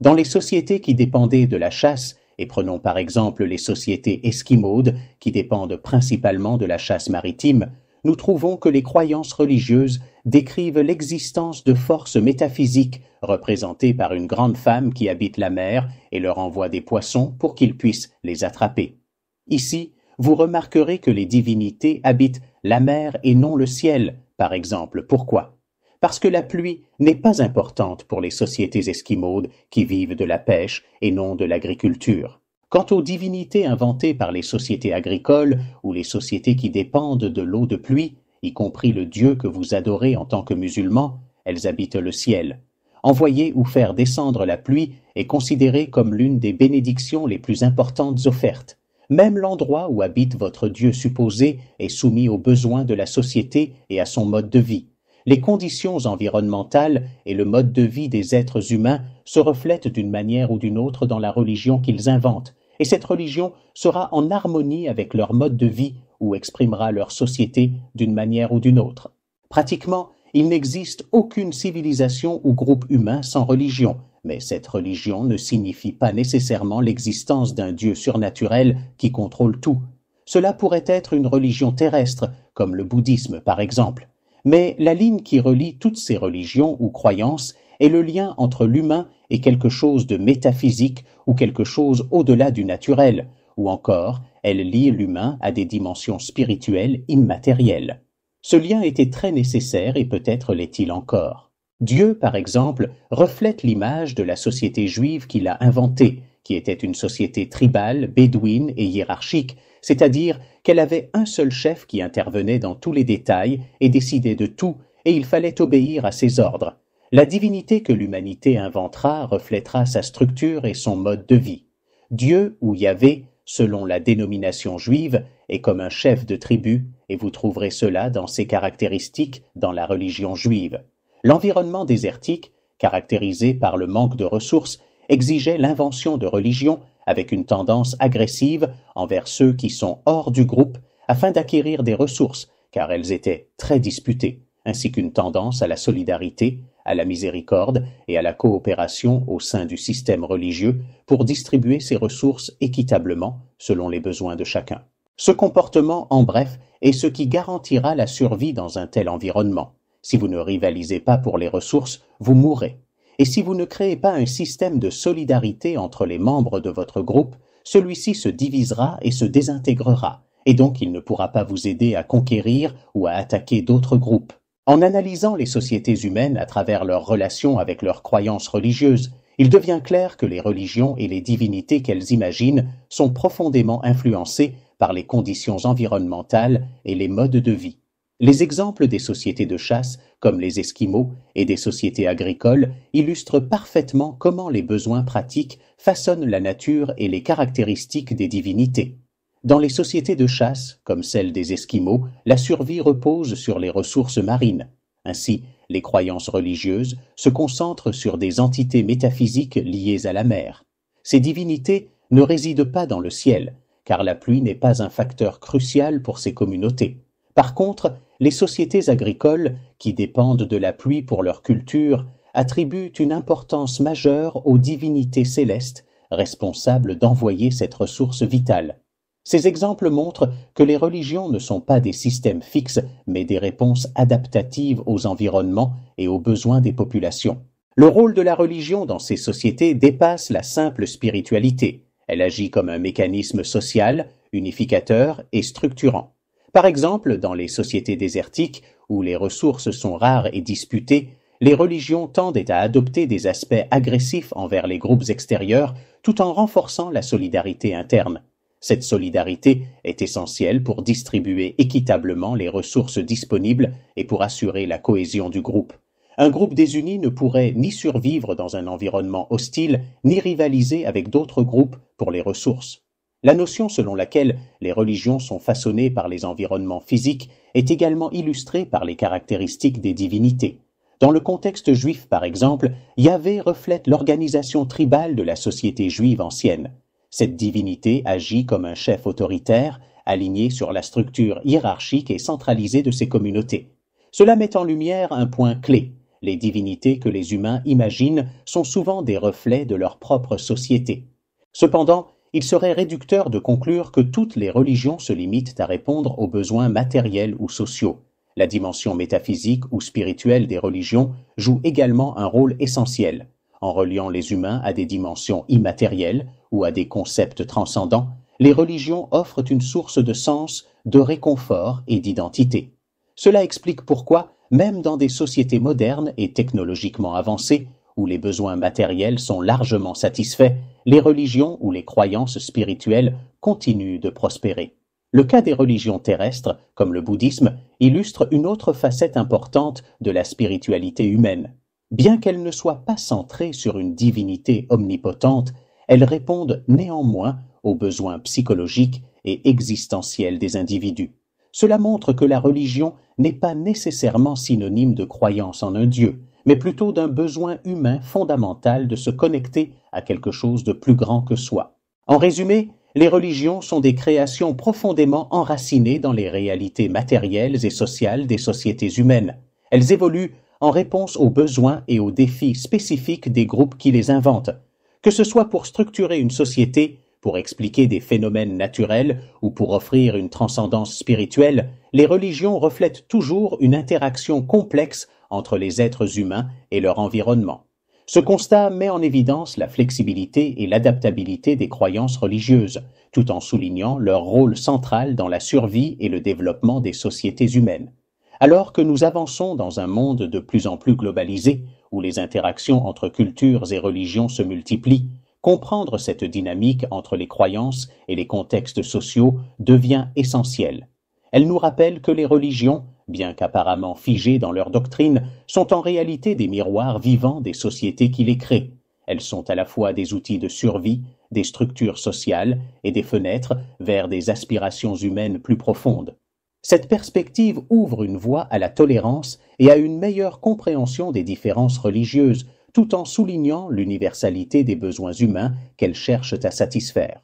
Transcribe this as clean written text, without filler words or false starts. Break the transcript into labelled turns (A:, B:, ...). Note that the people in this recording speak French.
A: Dans les sociétés qui dépendaient de la chasse, et prenons par exemple les sociétés esquimaudes qui dépendent principalement de la chasse maritime, nous trouvons que les croyances religieuses décrivent l'existence de forces métaphysiques représentées par une grande femme qui habite la mer et leur envoie des poissons pour qu'ils puissent les attraper. Ici, vous remarquerez que les divinités habitent la mer et non le ciel, par exemple. Pourquoi? Parce que la pluie n'est pas importante pour les sociétés esquimaudes qui vivent de la pêche et non de l'agriculture. Quant aux divinités inventées par les sociétés agricoles ou les sociétés qui dépendent de l'eau de pluie, y compris le Dieu que vous adorez en tant que musulman, elles habitent le ciel. Envoyer ou faire descendre la pluie est considéré comme l'une des bénédictions les plus importantes offertes. Même l'endroit où habite votre Dieu supposé est soumis aux besoins de la société et à son mode de vie. Les conditions environnementales et le mode de vie des êtres humains se reflètent d'une manière ou d'une autre dans la religion qu'ils inventent, et cette religion sera en harmonie avec leur mode de vie ou exprimera leur société d'une manière ou d'une autre. Pratiquement, il n'existe aucune civilisation ou groupe humain sans religion, mais cette religion ne signifie pas nécessairement l'existence d'un Dieu surnaturel qui contrôle tout. Cela pourrait être une religion terrestre, comme le bouddhisme par exemple. Mais la ligne qui relie toutes ces religions ou croyances est le lien entre l'humain et quelque chose de métaphysique ou quelque chose au-delà du naturel, ou encore, elle lie l'humain à des dimensions spirituelles immatérielles. Ce lien était très nécessaire et peut-être l'est-il encore. Dieu, par exemple, reflète l'image de la société juive qu'il a inventée, qui était une société tribale, bédouine et hiérarchique, c'est-à-dire qu'elle avait un seul chef qui intervenait dans tous les détails et décidait de tout, et il fallait obéir à ses ordres. La divinité que l'humanité inventera reflètera sa structure et son mode de vie. Dieu, ou Yahvé, selon la dénomination juive, est comme un chef de tribu, et vous trouverez cela dans ses caractéristiques dans la religion juive. L'environnement désertique, caractérisé par le manque de ressources, exigeait l'invention de religions avec une tendance agressive envers ceux qui sont hors du groupe afin d'acquérir des ressources, car elles étaient très disputées, ainsi qu'une tendance à la solidarité, à la miséricorde et à la coopération au sein du système religieux pour distribuer ces ressources équitablement selon les besoins de chacun. Ce comportement, en bref, est ce qui garantira la survie dans un tel environnement. Si vous ne rivalisez pas pour les ressources, vous mourrez. Et si vous ne créez pas un système de solidarité entre les membres de votre groupe, celui-ci se divisera et se désintégrera, et donc il ne pourra pas vous aider à conquérir ou à attaquer d'autres groupes. En analysant les sociétés humaines à travers leurs relations avec leurs croyances religieuses, il devient clair que les religions et les divinités qu'elles imaginent sont profondément influencées par les conditions environnementales et les modes de vie. Les exemples des sociétés de chasse, comme les Esquimaux, et des sociétés agricoles illustrent parfaitement comment les besoins pratiques façonnent la nature et les caractéristiques des divinités. Dans les sociétés de chasse, comme celle des Esquimaux, la survie repose sur les ressources marines. Ainsi, les croyances religieuses se concentrent sur des entités métaphysiques liées à la mer. Ces divinités ne résident pas dans le ciel, car la pluie n'est pas un facteur crucial pour ces communautés. Par contre, les sociétés agricoles, qui dépendent de la pluie pour leur culture, attribuent une importance majeure aux divinités célestes, responsables d'envoyer cette ressource vitale. Ces exemples montrent que les religions ne sont pas des systèmes fixes, mais des réponses adaptatives aux environnements et aux besoins des populations. Le rôle de la religion dans ces sociétés dépasse la simple spiritualité. Elle agit comme un mécanisme social, unificateur et structurant. Par exemple, dans les sociétés désertiques, où les ressources sont rares et disputées, les religions tendent à adopter des aspects agressifs envers les groupes extérieurs tout en renforçant la solidarité interne. Cette solidarité est essentielle pour distribuer équitablement les ressources disponibles et pour assurer la cohésion du groupe. Un groupe désuni ne pourrait ni survivre dans un environnement hostile, ni rivaliser avec d'autres groupes pour les ressources. La notion selon laquelle les religions sont façonnées par les environnements physiques est également illustrée par les caractéristiques des divinités. Dans le contexte juif, par exemple, Yahvé reflète l'organisation tribale de la société juive ancienne. Cette divinité agit comme un chef autoritaire, aligné sur la structure hiérarchique et centralisée de ses communautés. Cela met en lumière un point clé. Les divinités que les humains imaginent sont souvent des reflets de leur propre société. Cependant, il serait réducteur de conclure que toutes les religions se limitent à répondre aux besoins matériels ou sociaux. La dimension métaphysique ou spirituelle des religions joue également un rôle essentiel. En reliant les humains à des dimensions immatérielles ou à des concepts transcendants, les religions offrent une source de sens, de réconfort et d'identité. Cela explique pourquoi, même dans des sociétés modernes et technologiquement avancées, où les besoins matériels sont largement satisfaits, les religions ou les croyances spirituelles continuent de prospérer. Le cas des religions terrestres, comme le bouddhisme, illustre une autre facette importante de la spiritualité humaine. Bien qu'elles ne soient pas centrées sur une divinité omnipotente, elles répondent néanmoins aux besoins psychologiques et existentiels des individus. Cela montre que la religion n'est pas nécessairement synonyme de croyance en un Dieu, mais plutôt d'un besoin humain fondamental de se connecter à quelque chose de plus grand que soi. En résumé, les religions sont des créations profondément enracinées dans les réalités matérielles et sociales des sociétés humaines. Elles évoluent en réponse aux besoins et aux défis spécifiques des groupes qui les inventent. Que ce soit pour structurer une société, pour expliquer des phénomènes naturels ou pour offrir une transcendance spirituelle, les religions reflètent toujours une interaction complexe entre les êtres humains et leur environnement. Ce constat met en évidence la flexibilité et l'adaptabilité des croyances religieuses, tout en soulignant leur rôle central dans la survie et le développement des sociétés humaines. Alors que nous avançons dans un monde de plus en plus globalisé, où les interactions entre cultures et religions se multiplient, comprendre cette dynamique entre les croyances et les contextes sociaux devient essentiel. Elle nous rappelle que les religions, bien qu'apparemment figées dans leur doctrine, sont en réalité des miroirs vivants des sociétés qui les créent. Elles sont à la fois des outils de survie, des structures sociales et des fenêtres vers des aspirations humaines plus profondes. Cette perspective ouvre une voie à la tolérance et à une meilleure compréhension des différences religieuses, tout en soulignant l'universalité des besoins humains qu'elles cherchent à satisfaire.